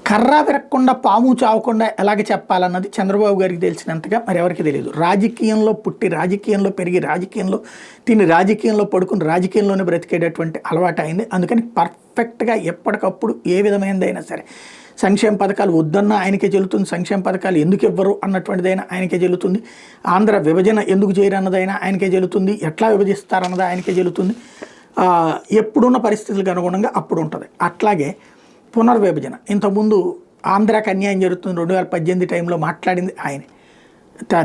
కర్ర విరక్కుండా పాము చావకుండా ఎలాగ చెప్పాలన్నది చంద్రబాబు గారికి తెలిసినంతగా మరి ఎవరికి తెలియదు. రాజకీయంలో పుట్టి రాజకీయంలో పెరిగి రాజకీయంలో తిని రాజకీయంలో పడుకుని రాజకీయంలోనే బ్రతికేటటువంటి అలవాటు అయింది. అందుకని పర్ఫెక్ట్గా ఎప్పటికప్పుడు ఏ విధమైనదైనా సరే సంక్షేమ పథకాలు వద్దన్నా ఆయనకే చెల్లుతుంది, సంక్షేమ పథకాలు ఎందుకు ఇవ్వరు అన్నటువంటిదైనా ఆయనకే చెల్లుతుంది, ఆంధ్ర విభజన ఎందుకు చేయరన్నదైనా ఆయనకే చెల్లుతుంది, ఎట్లా విభజిస్తారన్నది ఆయనకే చెల్లుతుంది. ఎప్పుడున్న పరిస్థితులకు అనుగుణంగా అప్పుడు ఉంటుంది. అట్లాగే పునర్విభజన ఇంతకుముందు ఆంధ్రాకి అన్యాయం జరుగుతుంది 2018 టైంలో మాట్లాడింది ఆయనే,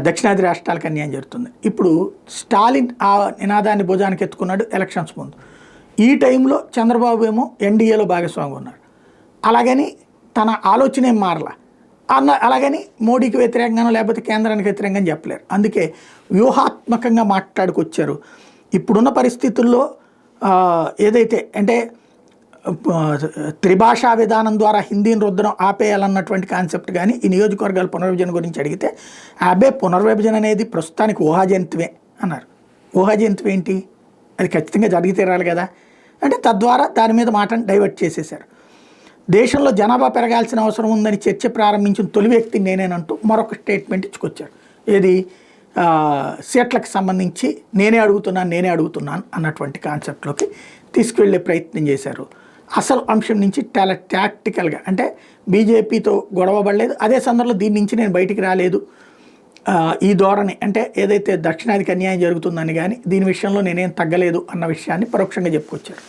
దక్షిణాది రాష్ట్రాలకు అన్యాయం జరుగుతుంది. ఇప్పుడు స్టాలిన్ ఆ నినాదాన్ని భుజానికి ఎత్తుకున్నాడు ఎలక్షన్స్ ముందు. ఈ టైంలో చంద్రబాబు ఏమో ఎన్డీఏలో భాగస్వామి ఉన్నారు. అలాగని తన ఆలోచన ఏం మారలా అలాగని మోడీకి వ్యతిరేకంగానో లేకపోతే కేంద్రానికి వ్యతిరేకంగా చెప్పలేరు. అందుకే వ్యూహాత్మకంగా మాట్లాడుకొచ్చారు. ఇప్పుడున్న పరిస్థితుల్లో ఏదైతే అంటే త్రిభాషా విధానం ద్వారా హిందీని రుద్దడం ఆపేయాలన్నటువంటి కాన్సెప్ట్ కానీ ఈ నియోజకవర్గాల పునర్విభజన గురించి అడిగితే పునర్విభజన అనేది ప్రస్తుతానికి ఊహాజనితమే అన్నారు. ఊహాజనితం ఏంటి? అది ఖచ్చితంగా జరిగి తీరాలి కదా అంటే తద్వారా దాని మీద మాటను డైవర్ట్ చేసేశారు. దేశంలో జనాభా పెరగాల్సిన అవసరం ఉందని చర్చ ప్రారంభించిన తొలి వ్యక్తి నేనేనంటూ మరొక స్టేట్మెంట్ ఇచ్చుకొచ్చారు. ఏది సీట్లకు సంబంధించి నేనే అడుగుతున్నాను అన్నటువంటి కాన్సెప్ట్లోకి తీసుకువెళ్ళే ప్రయత్నం చేశారు. అసలు అంశం నుంచి చాలా టాక్టికల్గా అంటే బీజేపీతో గొడవ పడలేదు, అదే సందర్భంలో దీని నుంచి నేను బయటికి రాలేదు ఈ ధోరణి అంటే ఏదైతే దక్షిణాదికి అన్యాయం జరుగుతుందని కానీ దీని విషయంలో నేనేం తగ్గలేదు అన్న విషయాన్ని పరోక్షంగా చెప్పుకొచ్చారు.